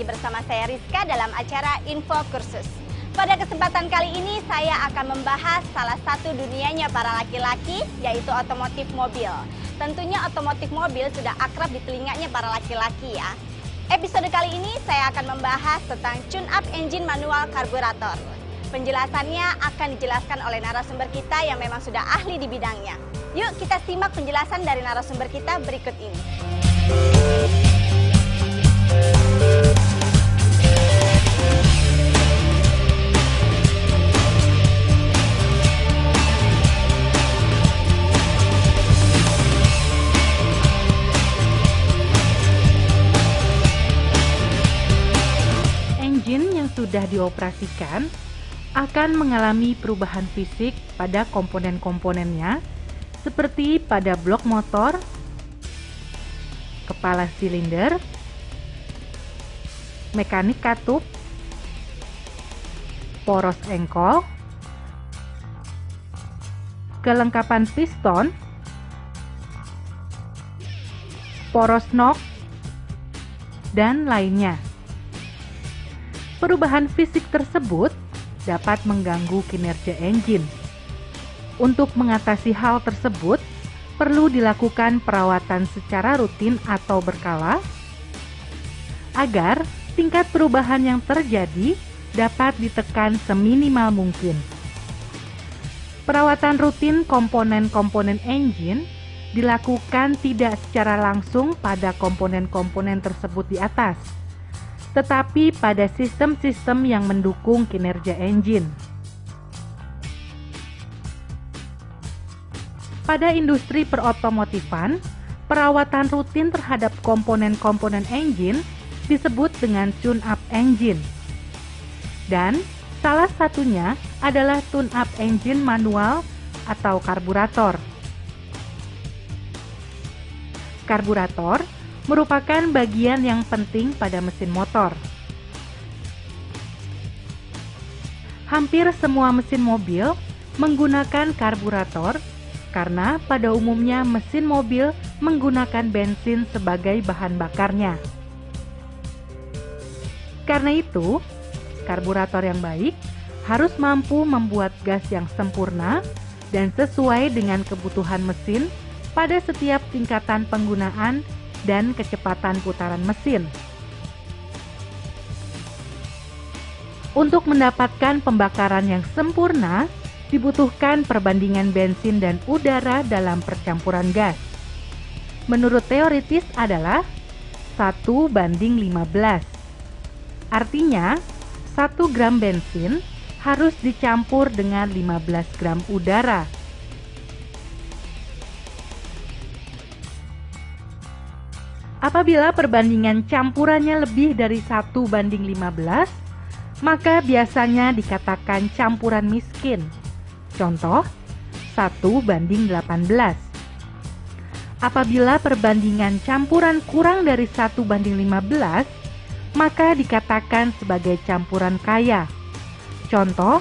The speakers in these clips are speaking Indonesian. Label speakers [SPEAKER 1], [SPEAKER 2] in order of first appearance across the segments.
[SPEAKER 1] bersama saya Rizka dalam acara Info Kursus. Pada kesempatan kali ini saya akan membahas salah satu dunianya para laki-laki, yaitu otomotif mobil. Tentunya otomotif mobil sudah akrab di telinganya para laki-laki ya. Episode kali ini saya akan membahas tentang tune-up engine manual karburator. Penjelasannya akan dijelaskan oleh narasumber kita yang memang sudah ahli di bidangnya. Yuk kita simak penjelasan dari narasumber kita berikut ini.
[SPEAKER 2] Engine yang sudah dioperasikan akan mengalami perubahan fisik pada komponen-komponennya seperti pada blok motor, kepala silinder, mekanik katup, poros engkol, kelengkapan piston, poros nok, dan lainnya. Perubahan fisik tersebut dapat mengganggu kinerja engine. Untuk mengatasi hal tersebut, perlu dilakukan perawatan secara rutin atau berkala agar tingkat perubahan yang terjadi dapat ditekan seminimal mungkin. Perawatan rutin komponen-komponen engine dilakukan tidak secara langsung pada komponen-komponen tersebut di atas, tetapi pada sistem-sistem yang mendukung kinerja engine. Pada industri perotomotifan, perawatan rutin terhadap komponen-komponen engine disebut dengan tune-up engine. Dan salah satunya adalah tune-up engine manual atau karburator. Karburator merupakan bagian yang penting pada mesin motor. Hampir semua mesin mobil menggunakan karburator karena pada umumnya mesin mobil menggunakan bensin sebagai bahan bakarnya. Karena itu, karburator yang baik harus mampu membuat gas yang sempurna dan sesuai dengan kebutuhan mesin pada setiap tingkatan penggunaan dan kecepatan putaran mesin. Untuk mendapatkan pembakaran yang sempurna, dibutuhkan perbandingan bensin dan udara dalam percampuran gas. Menurut teoritis adalah 1:15. Artinya, 1 gram bensin harus dicampur dengan 15 gram udara. Apabila perbandingan campurannya lebih dari 1:15, maka biasanya dikatakan campuran miskin. Contoh, 1:18. Apabila perbandingan campuran kurang dari 1:15, maka dikatakan sebagai campuran kaya. Contoh,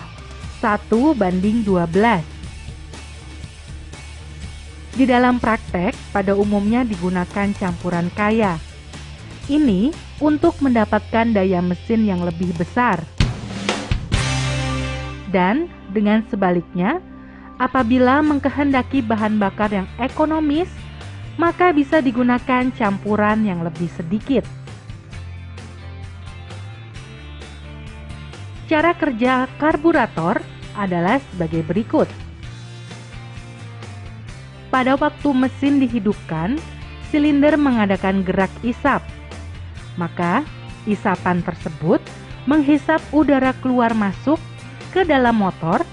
[SPEAKER 2] 1:12. Di dalam praktek, pada umumnya digunakan campuran kaya. Ini untuk mendapatkan daya mesin yang lebih besar. Dan dengan sebaliknya, apabila mengkehendaki bahan bakar yang ekonomis, maka bisa digunakan campuran yang lebih sedikit. Cara kerja karburator adalah sebagai berikut. Pada waktu mesin dihidupkan, silinder mengadakan gerak isap. Maka, isapan tersebut menghisap udara keluar masuk ke dalam motor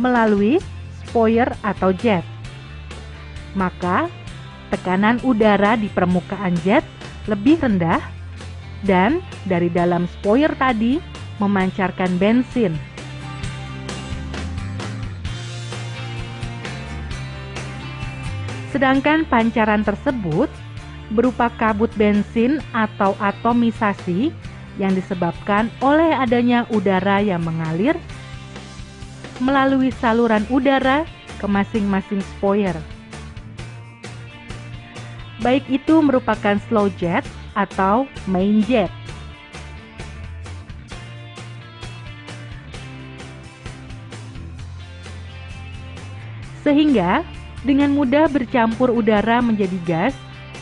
[SPEAKER 2] melalui spoiler atau jet. Maka, tekanan udara di permukaan jet lebih rendah dan dari dalam spoiler tadi memancarkan bensin. Sedangkan pancaran tersebut berupa kabut bensin atau atomisasi yang disebabkan oleh adanya udara yang mengalir melalui saluran udara ke masing-masing spoiler. Baik itu merupakan slow jet atau main jet. sehingga dengan mudah bercampur udara menjadi gas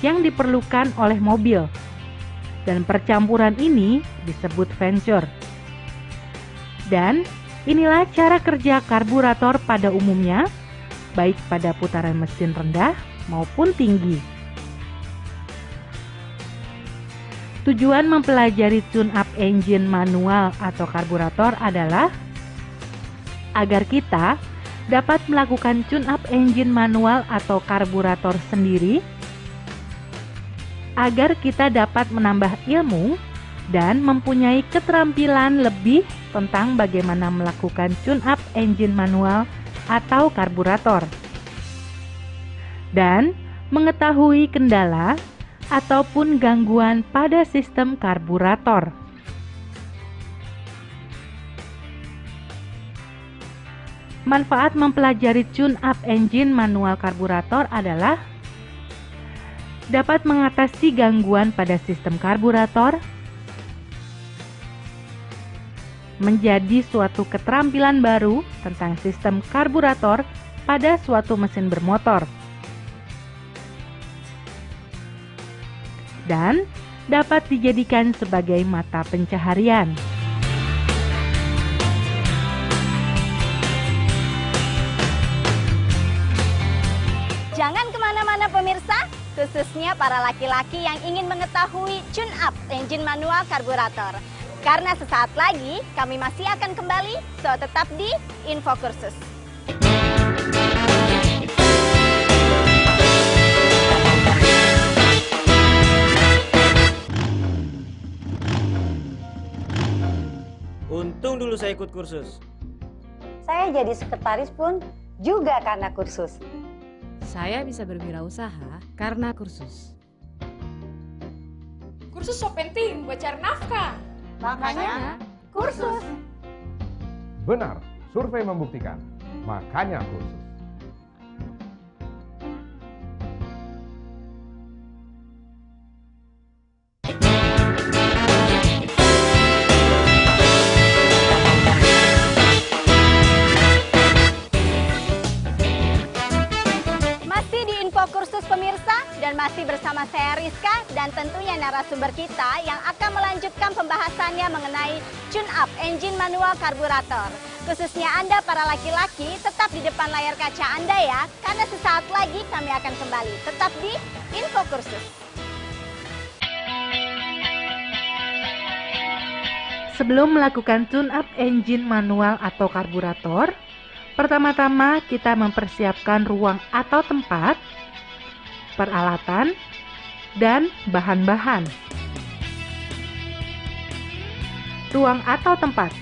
[SPEAKER 2] yang diperlukan oleh mobil. Dan percampuran ini disebut venture. Dan inilah cara kerja karburator pada umumnya, baik pada putaran mesin rendah maupun tinggi. Tujuan mempelajari tune-up engine manual atau karburator adalah agar kita dapat melakukan tune-up engine manual atau karburator sendiri, agar kita dapat menambah ilmu dan mempunyai keterampilan lebih tentang bagaimana melakukan tune-up engine manual atau karburator, dan mengetahui kendala ataupun gangguan pada sistem karburator. Manfaat mempelajari tune-up engine manual karburator adalah dapat mengatasi gangguan pada sistem karburator, menjadi suatu keterampilan baru tentang sistem karburator pada suatu mesin bermotor, dan dapat dijadikan sebagai mata pencaharian.
[SPEAKER 1] Jangan kemana-mana pemirsa, khususnya para laki-laki yang ingin mengetahui tune-up engine manual karburator. Karena sesaat lagi kami masih akan kembali, so tetap di Info Kursus.
[SPEAKER 3] Untung dulu saya ikut kursus.
[SPEAKER 4] Saya jadi sekretaris pun juga karena kursus.
[SPEAKER 5] Saya bisa berwirausaha karena kursus.
[SPEAKER 6] Kursus so penting buat cari nafkah.
[SPEAKER 1] Makanya kursus.
[SPEAKER 7] Benar, survei membuktikan. Makanya kursus.
[SPEAKER 1] Masih di Info Kursus pemirsa, dan masih bersama saya Rizka dan tentunya narasumber kita yang akan melanjutkan pembahasannya mengenai tune-up engine manual karburator. Khususnya Anda para laki-laki, tetap di depan layar kaca Anda ya, karena sesaat lagi kami akan kembali. Tetap di Info Kursus.
[SPEAKER 2] Sebelum melakukan tune-up engine manual atau karburator, pertama-tama kita mempersiapkan ruang atau tempat, peralatan, dan bahan-bahan. Ruang atau tempat.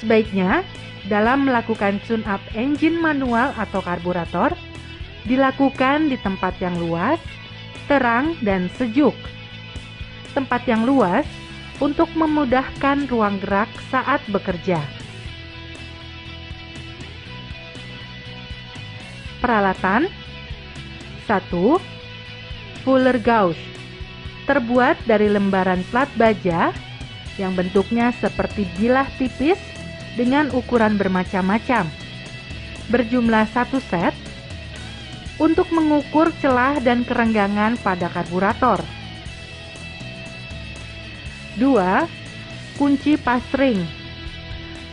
[SPEAKER 2] Sebaiknya, dalam melakukan tune-up engine manual atau karburator, dilakukan di tempat yang luas, terang, dan sejuk. Tempat yang luas untuk memudahkan ruang gerak saat bekerja. Peralatan: 1. Fuller gauge, terbuat dari lembaran plat baja yang bentuknya seperti bilah tipis dengan ukuran bermacam-macam, berjumlah 1 set untuk mengukur celah dan kerenggangan pada karburator. 2. Kunci pas ring,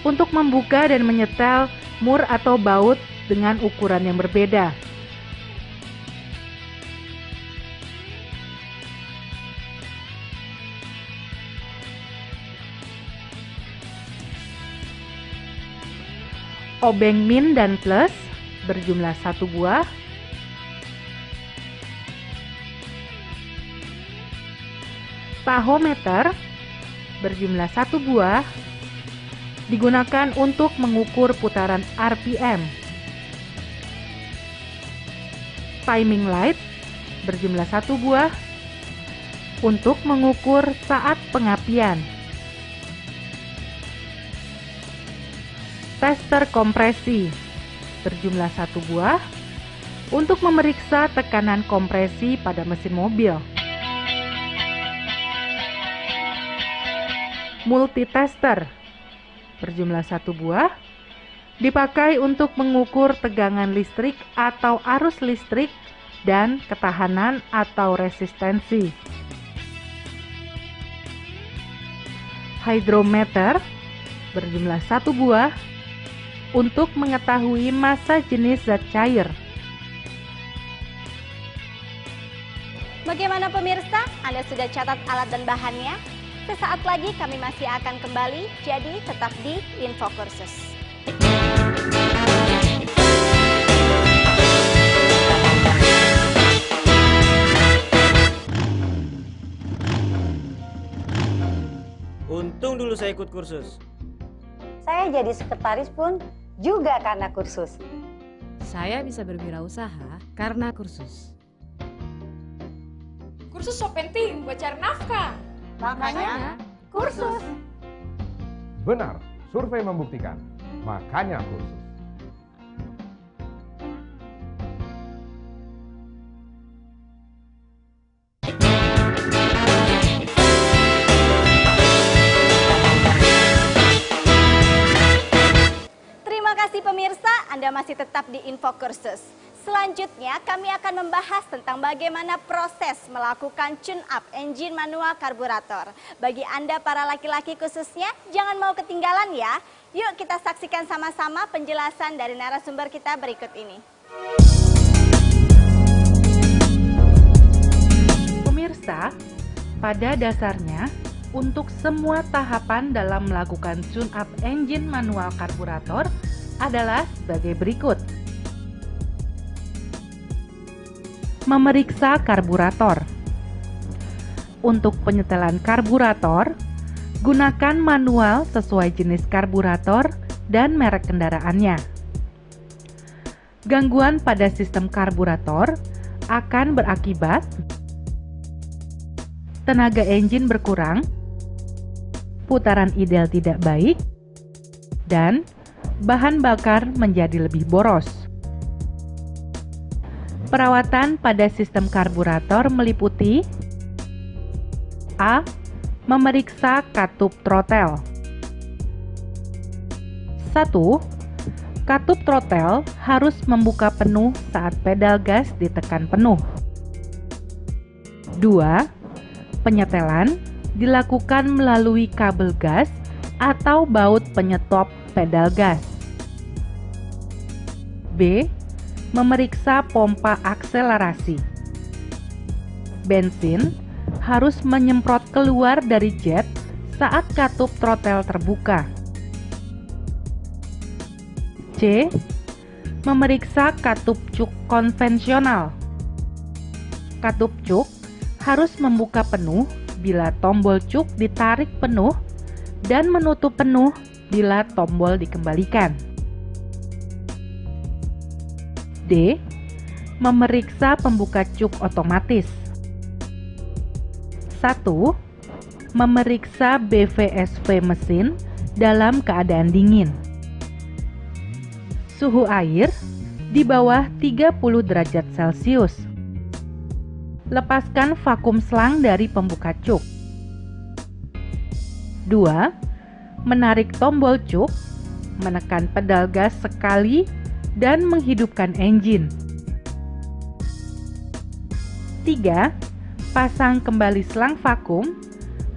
[SPEAKER 2] untuk membuka dan menyetel mur atau baut dengan ukuran yang berbeda. Obeng min dan plus berjumlah 1 buah. Tahometer berjumlah 1 buah, digunakan untuk mengukur putaran RPM. Timing light berjumlah 1 buah untuk mengukur saat pengapian. Tester kompresi berjumlah 1 buah untuk memeriksa tekanan kompresi pada mesin mobil. Multitester berjumlah 1 buah Dipakai untuk mengukur tegangan listrik atau arus listrik dan ketahanan atau resistensi. Hydrometer berjumlah 1 buah untuk mengetahui massa jenis zat cair.
[SPEAKER 1] Bagaimana pemirsa? Anda sudah catat alat dan bahannya? Sesaat lagi kami masih akan kembali, jadi tetap di Info Kursus.
[SPEAKER 3] Untung dulu saya ikut kursus.
[SPEAKER 4] Saya jadi sekretaris pun juga karena kursus.
[SPEAKER 5] Saya bisa berwirausaha karena kursus.
[SPEAKER 6] Kursus so penting buat cari nafkah.
[SPEAKER 1] Makanya, kursus.
[SPEAKER 7] Benar, survei membuktikan. Makanya kursus.
[SPEAKER 1] Terima kasih pemirsa, Anda masih tetap di Info Kursus. Selanjutnya kami akan membahas tentang bagaimana proses melakukan tune-up engine manual karburator. Bagi Anda para laki-laki khususnya, jangan mau ketinggalan ya. Yuk kita saksikan sama-sama penjelasan dari narasumber kita berikut ini.
[SPEAKER 2] Pemirsa, pada dasarnya untuk semua tahapan dalam melakukan tune-up engine manual karburator adalah sebagai berikut. Memeriksa karburator. Untuk penyetelan karburator, gunakan manual sesuai jenis karburator dan merek kendaraannya. Gangguan pada sistem karburator akan berakibat tenaga engine berkurang, putaran idel tidak baik, dan bahan bakar menjadi lebih boros. Perawatan pada sistem karburator meliputi A. Memeriksa katup throttle. 1. Katup throttle harus membuka penuh saat pedal gas ditekan penuh. 2. Penyetelan dilakukan melalui kabel gas atau baut penyetop pedal gas. B. Memeriksa pompa akselerasi. Bensin harus menyemprot keluar dari jet saat katup throttle terbuka. C. Memeriksa katup cuk konvensional. Katup cuk harus membuka penuh bila tombol cuk ditarik penuh dan menutup penuh bila tombol dikembalikan. D. Memeriksa pembuka cuk otomatis. 1. Memeriksa BVSV mesin dalam keadaan dingin. Suhu air di bawah 30 derajat Celcius. Lepaskan vakum selang dari pembuka cuk. 2. Menarik tombol cuk, menekan pedal gas sekali dan menghidupkan engine. 3. Pasang kembali selang vakum,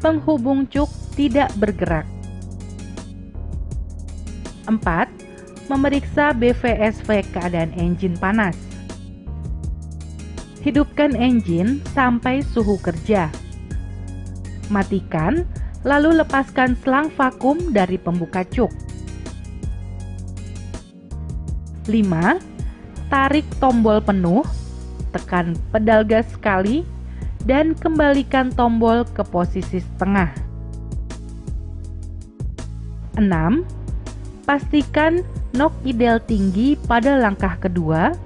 [SPEAKER 2] penghubung cuk tidak bergerak. 4. Memeriksa BVSV keadaan engine panas. Hidupkan engine sampai suhu kerja. Matikan, lalu lepaskan selang vakum dari pembuka cuk. 5. Tarik tombol penuh, tekan pedal gas sekali, dan kembalikan tombol ke posisi setengah. 6. Pastikan nok idel tinggi pada langkah kedua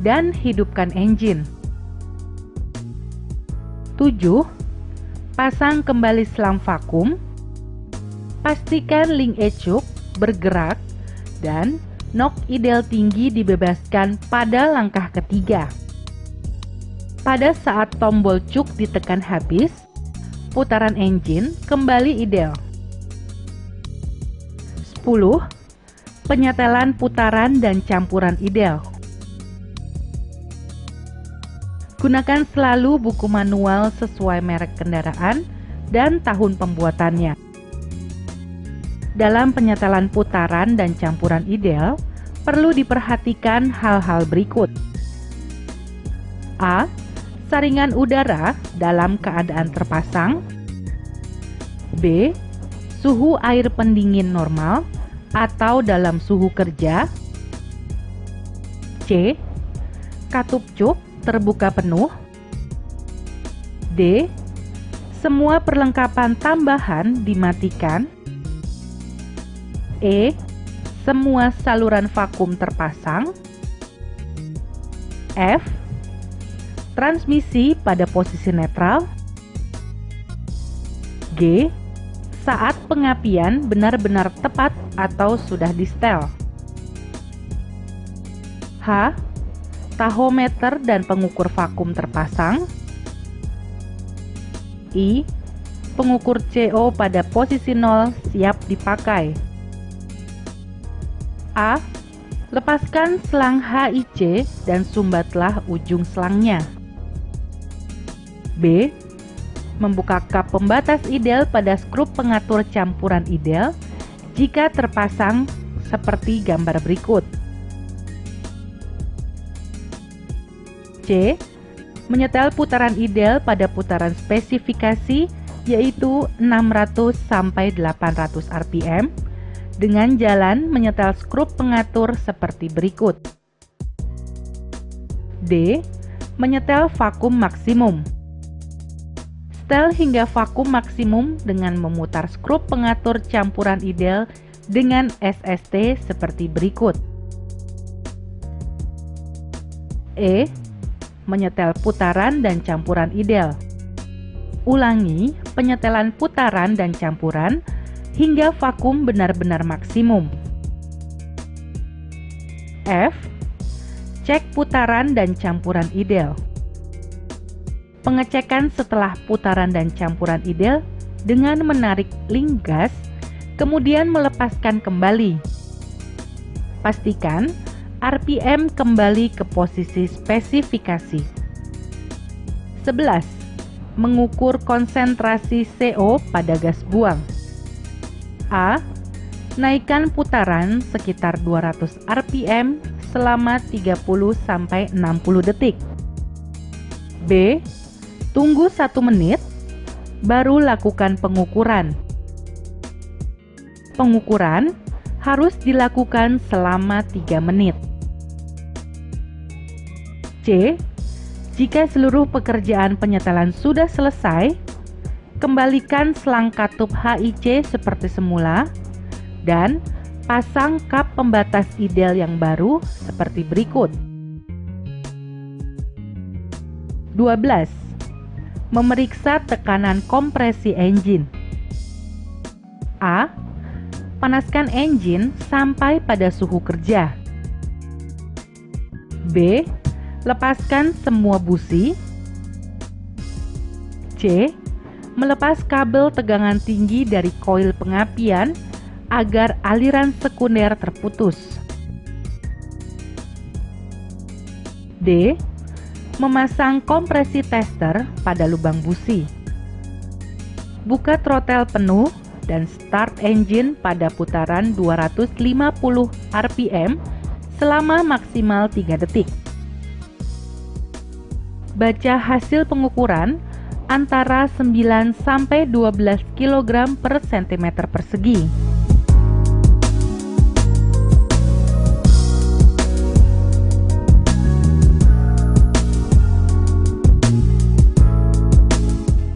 [SPEAKER 2] dan hidupkan engine. 7. Pasang kembali selang vakum, pastikan link e-cuk bergerak dan nok idel tinggi dibebaskan pada langkah ketiga. Pada saat tombol cuk ditekan habis, putaran engine kembali idel. 10. penyetelan putaran dan campuran ideal. Gunakan selalu buku manual sesuai merek kendaraan dan tahun pembuatannya. Dalam penyetelan putaran dan campuran ideal, perlu diperhatikan hal-hal berikut. A. Saringan udara dalam keadaan terpasang. B. Suhu air pendingin normal atau dalam suhu kerja. C. Katup cup terbuka penuh. D. Semua perlengkapan tambahan dimatikan. E. Semua saluran vakum terpasang. F. Transmisi pada posisi netral. G. Saat pengapian benar-benar tepat atau sudah di-setel. H. Tahometer dan pengukur vakum terpasang. I. Pengukur CO pada posisi 0 siap dipakai. A. Lepaskan selang HIC dan sumbatlah ujung selangnya. B. Membuka kap pembatas ideal pada skrup pengatur campuran ideal jika terpasang seperti gambar berikut. C. Menyetel putaran ideal pada putaran spesifikasi yaitu 600 sampai 800 rpm dengan jalan menyetel skrup pengatur seperti berikut. D. Menyetel vakum maksimum. Setel hingga vakum maksimum dengan memutar skrup pengatur campuran ideal dengan SST seperti berikut. E. Menyetel putaran dan campuran ideal. Ulangi penyetelan putaran dan campuran hingga vakum benar-benar maksimum. F. Cek putaran dan campuran ideal. Pengecekan setelah putaran dan campuran ideal dengan menarik link gas, kemudian melepaskan kembali. Pastikan RPM kembali ke posisi spesifikasi. 11. Mengukur konsentrasi CO pada gas buang. A. Naikkan putaran sekitar 200 rpm selama 30-60 detik. B. Tunggu 1 menit, baru lakukan pengukuran. Pengukuran harus dilakukan selama 3 menit. C. Jika seluruh pekerjaan penyetelan sudah selesai, kembalikan selang katup HIC seperti semula dan pasang kap pembatas ideal yang baru seperti berikut. 12. Memeriksa tekanan kompresi engine. A. Panaskan engine sampai pada suhu kerja. B. Lepaskan semua busi. C. Melepas kabel tegangan tinggi dari koil pengapian agar aliran sekunder terputus. D. Memasang kompresi tester pada lubang busi. Buka throttle penuh dan start engine pada putaran 250 rpm selama maksimal 3 detik. Baca hasil pengukuran antara 9 sampai 12 kg per cm persegi.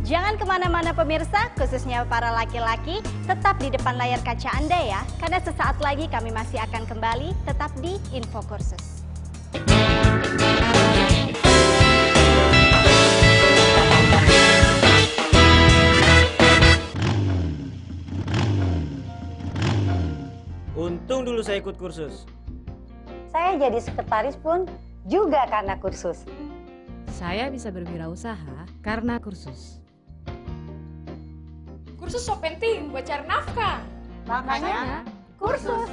[SPEAKER 1] Jangan kemana-mana pemirsa, khususnya para laki-laki, tetap di depan layar kaca Anda ya, karena sesaat lagi kami masih akan kembali tetap di Info Kursus.
[SPEAKER 3] Untung dulu saya ikut kursus.
[SPEAKER 4] Saya jadi sekretaris pun juga karena kursus.
[SPEAKER 5] Saya bisa berwirausaha karena kursus.
[SPEAKER 6] Kursus so penting buat cari nafkah.
[SPEAKER 1] Makanya, kursus.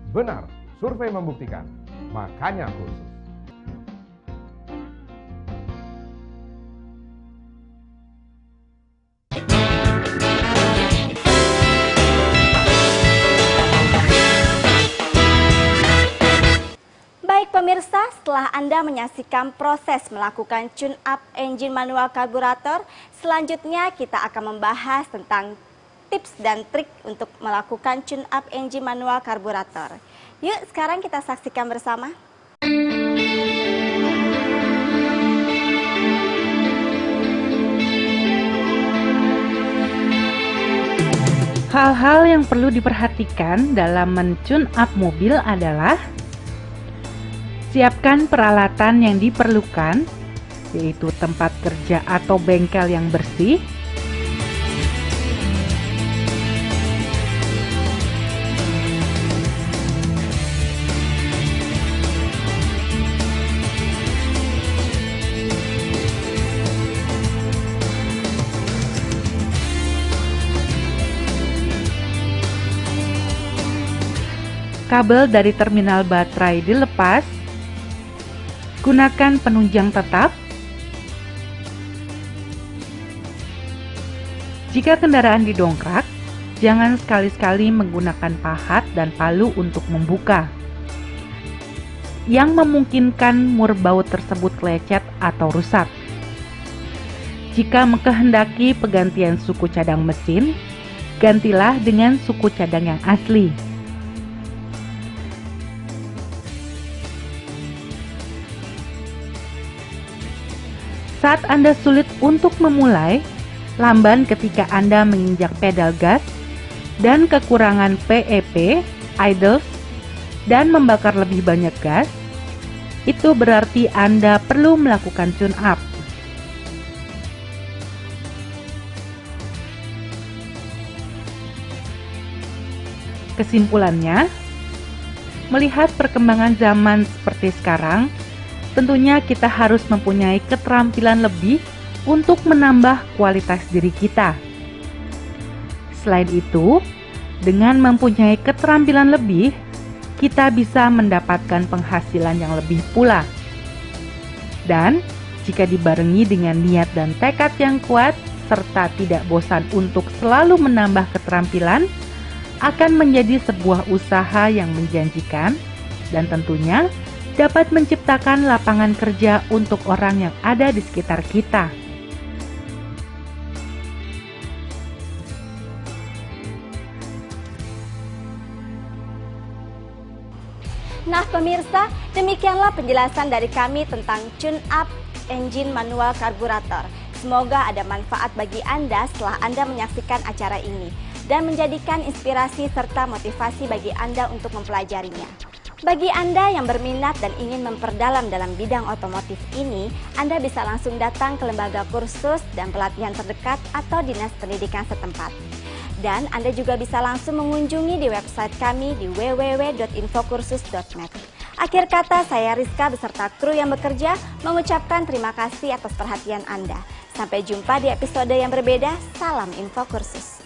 [SPEAKER 7] Benar, survei membuktikan. Makanya kursus.
[SPEAKER 1] Baik pemirsa, setelah Anda menyaksikan proses melakukan tune-up engine manual karburator, selanjutnya kita akan membahas tentang tips dan trik untuk melakukan tune-up engine manual karburator. Yuk, sekarang kita saksikan bersama.
[SPEAKER 2] Hal-hal yang perlu diperhatikan dalam men-tune up mobil adalah siapkan peralatan yang diperlukan, yaitu tempat kerja atau bengkel yang bersih, kabel dari terminal baterai dilepas, gunakan penunjang tetap. Jika kendaraan didongkrak, jangan sekali-sekali menggunakan pahat dan palu untuk membuka, yang memungkinkan mur baut tersebut lecet atau rusak. Jika mengkehendaki penggantian suku cadang mesin, gantilah dengan suku cadang yang asli. Saat Anda sulit untuk memulai, lamban ketika Anda menginjak pedal gas, dan kekurangan PEP, idle, dan membakar lebih banyak gas, itu berarti Anda perlu melakukan tune-up. Kesimpulannya, melihat perkembangan zaman seperti sekarang, tentunya kita harus mempunyai keterampilan lebih untuk menambah kualitas diri kita. Selain itu, dengan mempunyai keterampilan lebih, kita bisa mendapatkan penghasilan yang lebih pula. Dan, jika dibarengi dengan niat dan tekad yang kuat, serta tidak bosan untuk selalu menambah keterampilan, akan menjadi sebuah usaha yang menjanjikan dan tentunya dapat menciptakan lapangan kerja untuk orang yang ada di sekitar kita.
[SPEAKER 1] Nah pemirsa, demikianlah penjelasan dari kami tentang tune-up engine manual karburator. Semoga ada manfaat bagi Anda setelah Anda menyaksikan acara ini dan menjadikan inspirasi serta motivasi bagi Anda untuk mempelajarinya. Bagi Anda yang berminat dan ingin memperdalam dalam bidang otomotif ini, Anda bisa langsung datang ke lembaga kursus dan pelatihan terdekat atau dinas pendidikan setempat. Dan Anda juga bisa langsung mengunjungi di website kami di www.infokursus.net. Akhir kata, saya Rizka beserta kru yang bekerja mengucapkan terima kasih atas perhatian Anda. Sampai jumpa di episode yang berbeda. Salam Info Kursus.